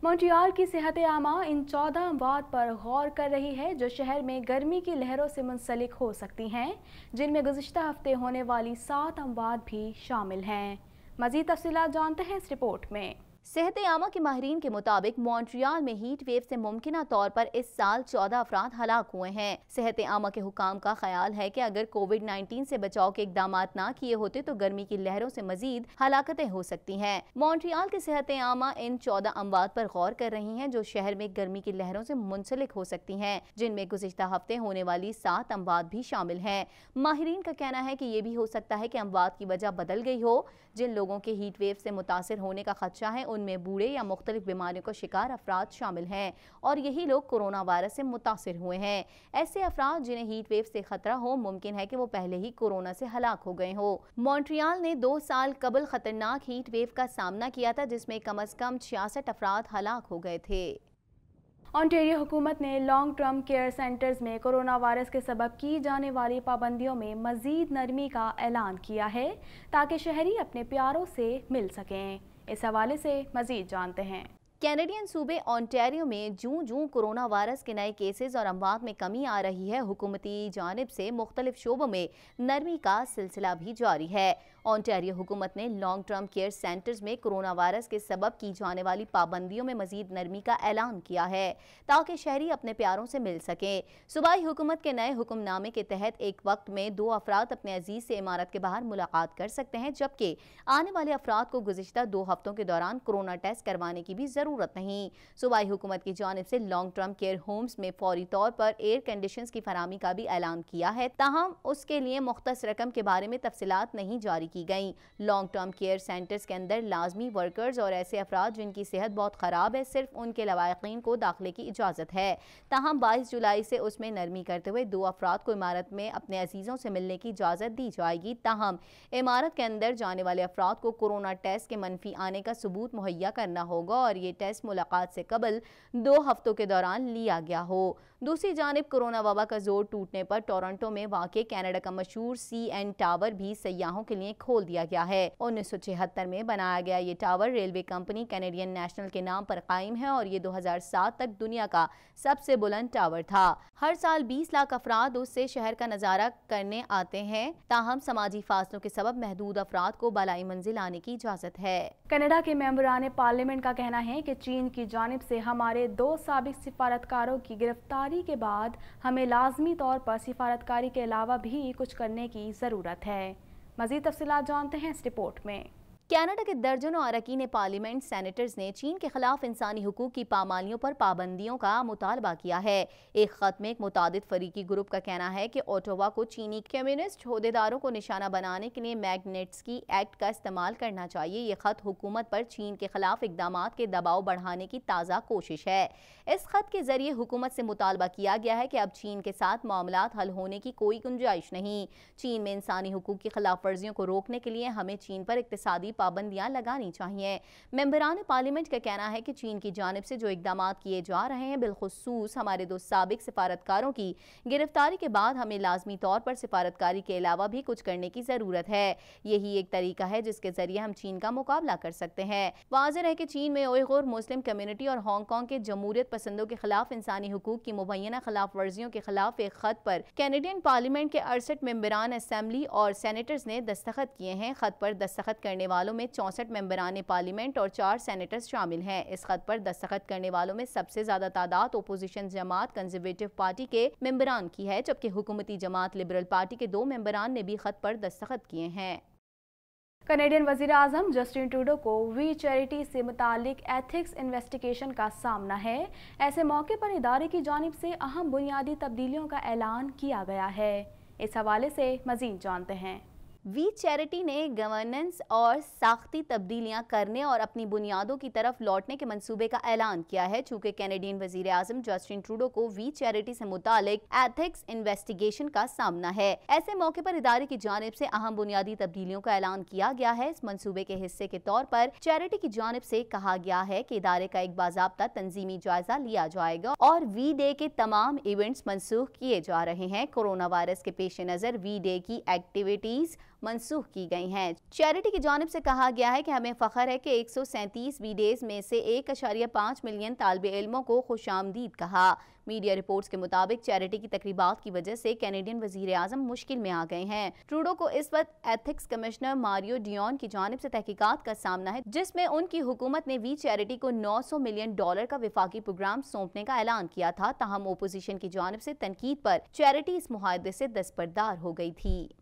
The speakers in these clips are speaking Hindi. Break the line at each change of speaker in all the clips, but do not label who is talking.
मॉन्ट्रियल की सेहत आमा इन 14 अमवात पर गौर कर रही है जो शहर में गर्मी की लहरों से मुंसलिक हो सकती हैं, जिनमें गुज़िश्ता हफ्ते होने वाली 7 अमवात भी शामिल हैं। मज़ीद तफसीलात जानते हैं इस रिपोर्ट में।
सेहत आमा के माहिरीन के मुताबिक मॉन्ट्रियल में हीट वेव से मुमकिना तौर पर इस साल 14 अफराद हलाक हुए हैं। सेहत आमा के हुकाम का ख्याल है कि अगर कोविड-19 से बचाव के इकदाम ना किए होते तो गर्मी की लहरों से मजीद हलाकतें हो सकती हैं। मॉन्ट्रियल की सेहत आमा इन 14 अमवात पर गौर कर रही हैं जो शहर में गर्मी की लहरों से मुंसलिक हो सकती हैं, जिनमें गुज़िश्ता हफ्ते होने वाली 7 अमवात भी शामिल हैं। माहिरीन का कहना है कि ये भी हो सकता है कि अमवात की वजह बदल गई हो। जिन लोगों के हीट वेव से मुतासिर होने का खदशा है उनमें बूढ़े या मुख्तलिफ बीमारियों का शिकार अफराद शामिल हैं और यही लोग कोरोना वायरस से मुतासिर हुए हैं। ऐसे अफराद जिन्हें हीट वेव से खतरा हो, मुमकिन है कि वो पहले ही कोरोना से हलाक हो गए हो। मॉन्ट्रियल ने 2 साल कबल खतरनाक हीट वेव का सामना किया था जिसमें कम अज कम 66 अफराद हलाक हो गए थे।
ओंटारियो हुकूमत ने लॉन्ग टर्म केयर सेंटर्स में कोरोना वायरस के सबब की जाने वाली पाबंदियों में मजीद नरमी का ऐलान किया है ताकि शहरी अपने प्यारों से मिल सकें। इस हवाले से मजीद जानते हैं।
कैनेडियन सूबे ओंटारियो में जूं जूं कोरोना वायरस के नए केसेस और अमवात में कमी आ रही है, हुकूमती जानिब से मुख्तलिफ शोबों में नरमी का सिलसिला भी जारी है। ओंटारियो हुकूमत ने लॉन्ग टर्म केयर सेंटर्स में कोरोना वायरस के सबब की जाने वाली पाबंदियों में मजीद नरमी का ऐलान किया है ताकि शहरी अपने प्यारों से मिल सकें। सूबाई हुकूमत के नए हुक्मनामे के तहत एक वक्त में 2 अफराद अपने अजीज से इमारत के बाहर मुलाकात कर सकते हैं, जबकि आने वाले अफराद को गुज़िश्ता 2 हफ्तों के दौरान कोरोना टेस्ट करवाने की भी जरूरत नहीं। सूबाई हुकूमत की जानिब से लॉन्ग टर्म केयर होम्स में फौरी तौर पर एयर कंडीशंस की फराहमी का भी ऐलान किया है, ताहम उसके लिए मुख्तस रकम के बारे में तफसीलात नहीं जारी की गई। लॉन्ग टर्म केयर सेंटर्स के अंदर लाजमी वर्कर्स और ऐसे अफराद जिनकी सेहत बहुत खराब है, सिर्फ उनके लवाकिन को दाखिले की इजाजत है। ताहम 22 जुलाई से उसमें नरमी करते हुए 2 अफराद को इमारत में अपने अजीजों से मिलने की इजाजत दी जाएगी। ताहम इमारत के अंदर जाने वाले अफराद को कोरोना टेस्ट के मनफी आने का सबूत मुहैया करना होगा और ये टेस्ट मुलाकात से कबल 2 हफ्तों के दौरान लिया गया हो। दूसरी जानिब कोरोना वबा का जोर टूटने पर टोरंटो में वाक़े कनाडा का मशहूर CN टावर भी सयाहों के लिए खोल दिया गया है। 1976 में बनाया गया ये tower railway company Canadian national के नाम पर कायम है और ये 2007 तक दुनिया का सबसे बुलंद टावर था। हर साल 20 लाख अफराद उससे शहर का नजारा करने आते हैं, ताहम समाजी फासलों के सबब महदूद अफराद को बालाई मंजिल आने की इजाजत है।
कनाडा के मेंबरान पार्लियामेंट का कहना है कि चीन की जानिब से हमारे 2 साबिक सिफारतकारों की गिरफ्तारी के बाद हमें लाजमी तौर पर सिफारतकारी के अलावा भी कुछ करने की ज़रूरत है। मज़ीद तफसीलात जानते हैं इस रिपोर्ट में।
कनाडा के दर्जनों अरकान पार्लियामेंट सेनेटर्स ने चीन के खिलाफ इंसानी हुकूक की पामालियों पर पाबंदियों का मुतालबा किया है। एक खत में एक मुतादिद फरीकी ग्रुप का कहना है कि ओटावा को चीनी कम्युनिस्ट होदेदारों को निशाना बनाने के लिए मैग्नेट्स्की एक्ट का इस्तेमाल करना चाहिए। ये खत हुकूमत पर चीन के खिलाफ इकदामात के दबाव बढ़ाने की ताज़ा कोशिश है। इस खत के जरिए हुकूमत से मुतालबा किया गया है कि अब चीन के साथ मामलात हल होने की कोई गुंजाइश नहीं। चीन में इंसानी हुकूक की खिलाफ वर्जियों को रोकने के लिए हमें चीन पर इक्तिसादी पाबंदियां लगानी चाहिए। मेंबरान पार्लियामेंट का कहना है कि चीन की जानिब से जो इकदाम किए जा रहे हैं, बिलखुसूस हमारे 2 साबिक सिफारतकारों की गिरफ्तारी के बाद हमें लाजमी तौर पर सिफारतकारी के अलावा भी कुछ करने की जरूरत है। यही एक तरीका है जिसके जरिए हम चीन का मुकाबला कर सकते हैं। वाज़ेह है कि चीन में उइगुर मुस्लिम कम्युनिटी और हांगकांग के जमहूरियत पसंदों के खिलाफ इंसानी हुकूक की मुबैना खिलाफ वर्जियों के खिलाफ एक खत पर कैनेडियन पार्लियामेंट के 68 मेंबरान असेंबली और सेनेटर्स ने दस्तखत किए हैं। खत पर दस्तखत करने वालों में 64 मेंबरान पार्लियामेंट और 4 सेनेटर्स शामिल हैं। इस खत पर दस्तखत करने वालों में सबसे ज्यादा तादाद ओपोजिशन जमात कंजर्वेटिव पार्टी के मेंबरान की है, जबकि हुकूमती जमात लिबरल पार्टी के 2 मेंबरान ने भी खत पर दस्तखत किए हैं।
कनेडियन वज़ीर आज़म जस्टिन ट्रूडो को वी चैरिटी से मुतालिक एथिक्स इन्वेस्टिगेशन का सामना है। ऐसे मौके पर इदारे की जानिब से अहम बुनियादी तब्दीलियों का ऐलान किया गया है। इस हवाले से मज़ीद जानते हैं।
वी चैरिटी ने गवर्नेंस और साख्ती तब्दीलियां करने और अपनी बुनियादों की तरफ लौटने के मंसूबे का ऐलान किया है। चूंकि कैनेडियन वजीर आज़म जस्टिन ट्रूडो को वी चैरिटी से मुतालिक एथिक्स इन्वेस्टिगेशन का सामना है, ऐसे मौके पर इदारे की जानिब से अहम बुनियादी तब्दीलियों का ऐलान किया गया है। इस मंसूबे के हिस्से के तौर पर चैरिटी की जानिब से कहा गया है कि इदारे का एक बाज़ाब्ता तंजीमी जायजा लिया जाएगा और वी डे के तमाम इवेंट्स मनसूख किए जा रहे हैं। कोरोना वायरस के पेश नज़र वी डे की एक्टिविटीज मंसूख की गई हैं। चैरिटी की जानिब से कहा गया है कि हमें फख्र है कि 137 वीडेज में से 1.5 मिलियन तालिबे इल्मों को खुशामदीद कहा। मीडिया रिपोर्ट्स के मुताबिक चैरिटी की तकरीबात की वजह से कैनेडियन वजीर आजम मुश्किल में आ गए हैं। ट्रूडो को इस वक्त एथिक्स कमिश्नर मारियो डियोन की जानिब से तहकीकात का सामना है, जिसमें उनकी हुकूमत ने वी चैरिटी को $900 मिलियन का विफाकी प्रोग्राम सौंपने का ऐलान किया था। ताहम ओपोजिशन की जानिब से तनकीद पर चैरिटी इस मुआहदे से दस्तबरदार हो गई थी।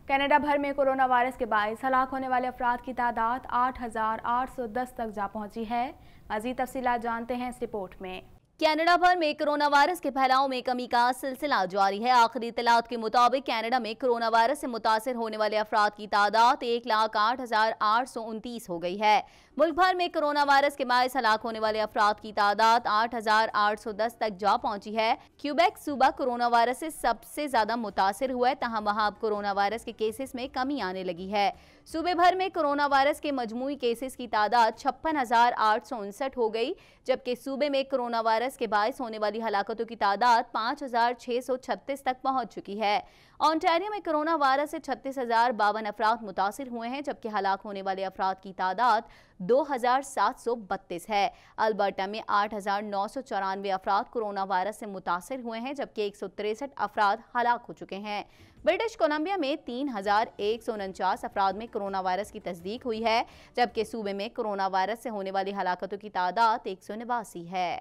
कनाडा भर में कोरोना वायरस के बायस हलाक होने वाले अफराद की तादाद 8,810 तक जा पहुंची है। मज़ीद तफसीलात जानते हैं इस रिपोर्ट में।
कनाडा भर में कोरोना वायरस के फैलाव में कमी का सिलसिला जारी है। आखिरी इत्तलात के मुताबिक कनाडा में कोरोना वायरस से मुतासिर होने वाले अफराद की तादाद 1,08,829 हो गई है। मुल्क भर में कोरोना वायरस के बायस हलाक होने वाले अफराद की तादाद 8,810 तक जा पहुंची है। क्यूबेक सूबा कोरोना वायरस से सबसे ज्यादा मुतासिर हुआ है, तहाँ वहां अब कोरोना वायरस के केसेस में कमी आने लगी है। सूबे भर में कोरोना वायरस के मजमूई केसेस की तादाद 56,859 हो गई, जबकि सूबे में कोरोना वायरस के बायस होने वाली हलाकतों की तादाद 5,636 तक पहुंच चुकी है। ऑन्टारियो में कोरोना वायरस से 36,052 अफराद मुतासिर हुए हैं, जबकि हलाक होने वाले अफराद की तादाद 2,732 है। अल्बर्टा में 8,994 अफराद कोरोना वायरस से मुतासिर हुए हैं, जबकि 163 अफराद हलाक हो चुके हैं। ब्रिटिश कोलंबिया में 3,149 अफराद में कोरोना वायरस की तस्दीक हुई है, जबकि सूबे में कोरोना वायरस से होने वाली हलाकतों की तादाद 189 है।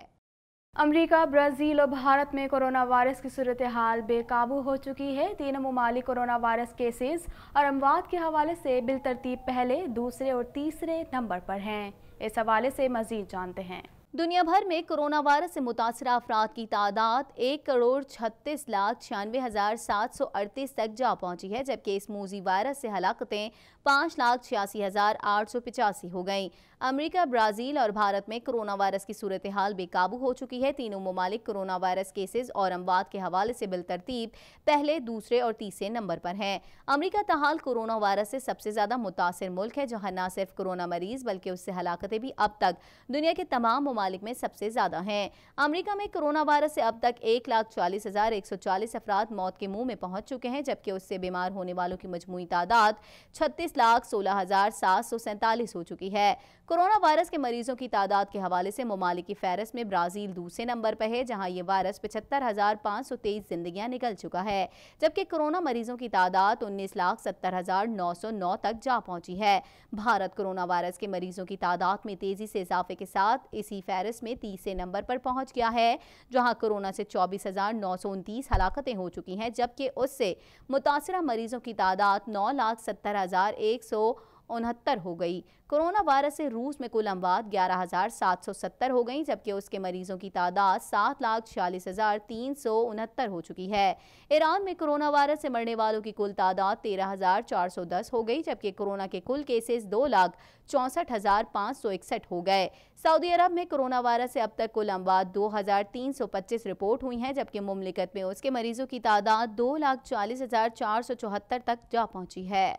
अमेरिका, ब्राज़ील और भारत में कोरोना वायरस की सूरत हाल बेकाबू हो चुकी है। तीनों ममालिक कोरोना वायरस केसेस और अमवात के हवाले से बिलतरतीब पहले, दूसरे और तीसरे नंबर पर हैं। इस हवाले से मज़ीद जानते हैं।
दुनिया भर में कोरोना वायरस से मुतासरा अफराद की तादाद 1,36,96,738 तक जा पहुंची है, जबकि इस मूजी वायरस से हलाकतें 5,86,885 हो गईं। अमेरिका, ब्राज़ील और भारत में कोरोना वायरस की सूरत हाल बेकाबू हो चुकी है। तीनों ममालिक कोरोना वायरस केसेस और अमवात के हवाले से बिलतरतीब पहले, दूसरे और तीसरे नंबर पर हैं। अमेरिका तहाल कोरोना वायरस से सबसे ज़्यादा मुतासिर मुल्क है, जहाँ न सिर्फ कोरोना मरीज बल्कि उससे हलाकतें भी अब तक दुनिया के तमाम ममालिक में सबसे ज्यादा हैं। अमेरिका में कोरोना वायरस से अब तक 1,40,140 अफराद मौत के मुंह में पहुंच चुके हैं, जबकि उससे बीमार होने वालों की मजमूई तादाद 36,16,747 हो चुकी है। कोरोना वायरस के मरीजों की तादाद के हवाले से ममालिक की फहरिस्त में ब्राज़ील दूसरे नंबर पर है, जहां ये वायरस 75,523 जिंदगियां निकल चुका है, जबकि कोरोना मरीजों की तादाद 19,70,909 तक जा पहुंची है। भारत कोरोना वायरस के मरीजों की तादाद में तेजी से इजाफे के साथ इसी फहरिस्त में तीसरे नंबर पर पहुंच गया है, जहां कोरोना से 24,929 हलाकतें हो चुकी हैं, जबकि उससे मुतासरा मरीजों की तादाद 9,70,169 हो गई। कोरोना वायरस से रूस में कुल अमवात 11,770 हो गई, जबकि उसके मरीजों की तादाद 7,46,369 हो चुकी है। ईरान में कोरोना वायरस से मरने वालों की कुल तादाद 13,410 हो गई, जबकि कोरोना के कुल केसेस 2,64,561 हो गए। सऊदी अरब में कोरोना वायरस से अब तक कुल अमवात 2,325 रिपोर्ट हुई हैं, जबकि मुमलिकत में उसके मरीजों की तादाद 2,40,474 तक जा पहुंची है।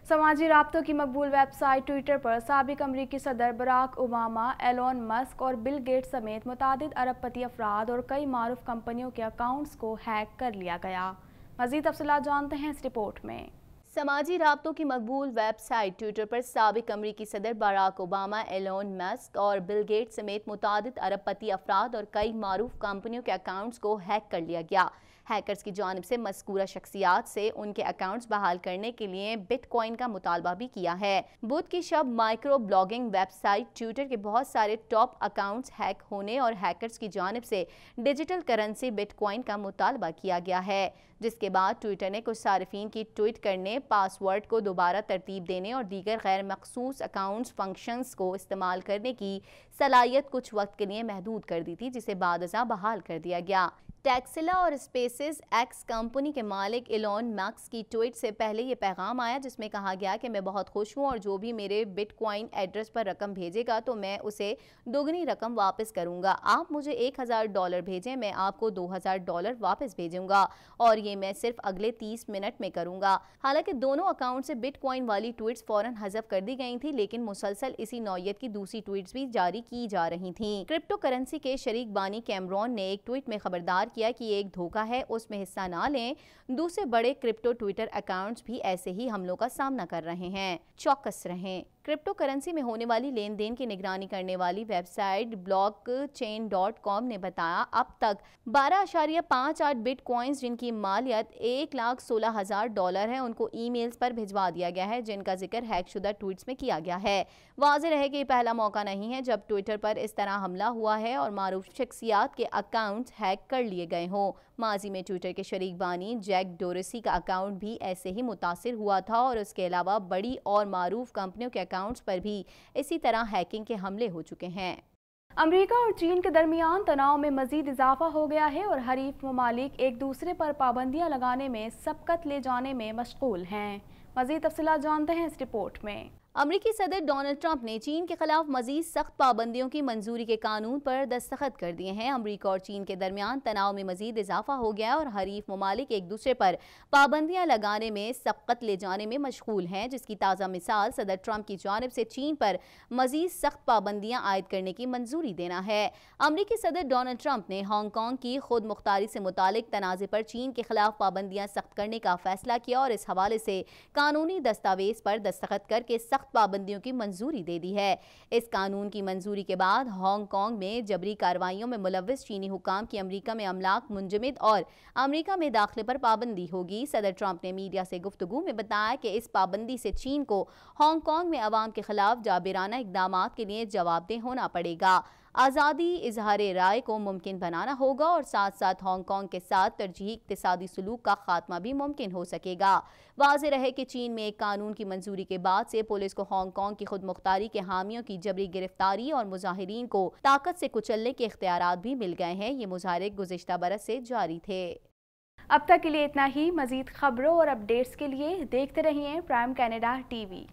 समाजी राब्तों की मकबूल वेबसाइट ट्विटर पर साबिक अमरीकी सदर बराक ओबामा, एलोन मस्क और बिल गेट्स समेत मुतादिद अरबपति अफराद और कई मारूफ कंपनियों के अकाउंट्स को हैक कर लिया गया। मज़ीद तफसीलात जानते हैं इस रिपोर्ट में।
समाजी राब्तों की मकबूल वेबसाइट ट्विटर पर साबिक अमरीकी सदर बराक ओबामा, एलोन मस्क और बिल गेट्स समेत मुतादिद अरबपति अफराद और कई मारूफ कंपनियों के अकाउंट्स को हैक कर लिया गया। हैकर्स की जानिब से मज़कूरा शख्सियात से उनके अकाउंट्स बहाल करने के लिए बिटकॉइन का मुतालबा भी किया है। बुध की शब माइक्रो ब्लॉगिंग वेबसाइट ट्विटर के बहुत सारे टॉप अकाउंट्स हैक होने और हैकर्स की जानिब से डिजिटल करेंसी बिटकॉइन का मुतालबा किया गया है, जिसके बाद ट्विटर ने कुछ सारिफीन की ट्वीट करने, पासवर्ड को दोबारा तरतीब देने और दीगर गैर मखसूस अकाउंट्स फंक्शंस को इस्तेमाल करने की सलाहियत कुछ वक्त के लिए महदूद कर दी थी, जिसे बादअज़ा बहाल कर दिया गया। टेक्सिला और स्पेसेस एक्स कंपनी के मालिक एलोन मस्क की ट्वीट से पहले ये पैगाम आया, जिसमें कहा गया कि मैं बहुत खुश हूँ और जो भी मेरे बिटकॉइन एड्रेस पर रकम भेजेगा तो मैं उसे दोगुनी रकम वापस करूँगा। आप मुझे $1,000 भेजें, मैं आपको $2,000 वापस भेजूँगा और ये मैं सिर्फ अगले 30 मिनट में करूँगा। हालांकि दोनों अकाउंट से बिटकॉइन वाली ट्वीट्स फौरन हज़फ कर दी गई थी, लेकिन मुसलसल इसी नौयत की दूसरी ट्वीट्स भी जारी की जा रही थी। क्रिप्टो करेंसी के शरीक बानी कैमरॉन ने एक ट्वीट में खबरदार किया कि ये एक धोखा है, उसमें हिस्सा ना लें। दूसरे बड़े क्रिप्टो ट्विटर अकाउंट्स भी ऐसे ही हमलों का सामना कर रहे हैं, चौकस रहें। क्रिप्टो करेंसी में होने वाली लेन देन की निगरानी करने वाली वेबसाइट blockchain.com ने बताया अब तक 12.58 बिटकॉइंस जिनकी मालियत $1,16,000 है उनको ईमेल्स पर भिजवा दिया गया है, जिनका जिक्र हैकशुदा ट्वीट्स में किया गया है। वाज़ेह रहे कि पहला मौका नहीं है जब ट्विटर पर इस तरह हमला हुआ है और मारूफ शख्सियात के अकाउंट्स हैक कर लिए गए हों। माजी में ट्विटर के शरीक बानी जैक डोरसी का अकाउंट भी ऐसे ही मुतासिर हुआ था और उसके अलावा बड़ी और मारूफ कंपनियों के अकाउंट्स पर भी इसी तरह हैकिंग के हमले हो चुके हैं।
अमेरिका और चीन के दरमियान तनाव में मजीद इजाफा हो गया है और हरीफ ममालिक एक दूसरे पर पाबंदियां लगाने में सबकत ले जाने में मशगूल हैं। मजीद तफसीलात जानते हैं इस रिपोर्ट में।
अमेरिकी सदर डोनाल्ड ट्रंप ने चीन के खिलाफ मजीद सख्त पाबंदियों की मंजूरी के कानून पर दस्तखत कर दिए हैं। अमेरिका और चीन के दरमियान तनाव में मजीद इजाफा हो गया है और हरीफ ममालिक एक दूसरे पर पाबंदियां लगाने में सबकत ले जाने में मशगूल हैं, जिसकी ताज़ा मिसाल सदर ट्रंप की जानिब से चीन पर मजीद सख्त पाबंदियां आयद करने की मंजूरी देना है। अमेरिकी सदर डोनाल्ड ट्रंप ने हांगकांग की खुद मुख्तारी से मुतालिक तनाज़े पर चीन के खिलाफ पाबंदियां सख्त करने का फैसला किया और इस हवाले से कानूनी दस्तावेज पर दस्तखत करके सख्त पाबंदियों की मंजूरी दे दी है। इस कानून की मंजूरी के बाद हांगकांग में जबरी कार्रवाइयों में मुलव्विस चीनी हुकाम की अमेरिका में अमलाक मुंजमद और अमेरिका में दाखिले पर पाबंदी होगी। सदर ट्रंप ने मीडिया से गुफ्तगू में बताया कि इस पाबंदी से चीन को हांगकांग में अवाम के खिलाफ जाबिराना इकदामात के लिए जवाबदेह होना पड़ेगा। आज़ादी इजहार राय को मुमकिन बनाना होगा और साथ साथ हांगकांग के साथ तरजीही इक्तिसादी सलूक का खात्मा भी मुमकिन हो सकेगा। वाज़ेह रहे कि चीन में एक कानून की मंजूरी के बाद से पुलिस को हांगकांग की खुद मुख्तारी के हामियों की जबरी गिरफ्तारी और मुजाहिरीन को ताकत से कुचलने के इख्तियारात भी मिल गए हैं। ये मुजाहरे गुज़िश्ता बरस से जारी थे।
अब तक के लिए इतना ही। मजीद खबरों और अपडेट्स के लिए देखते रहिए प्राइम कनाडा टीवी।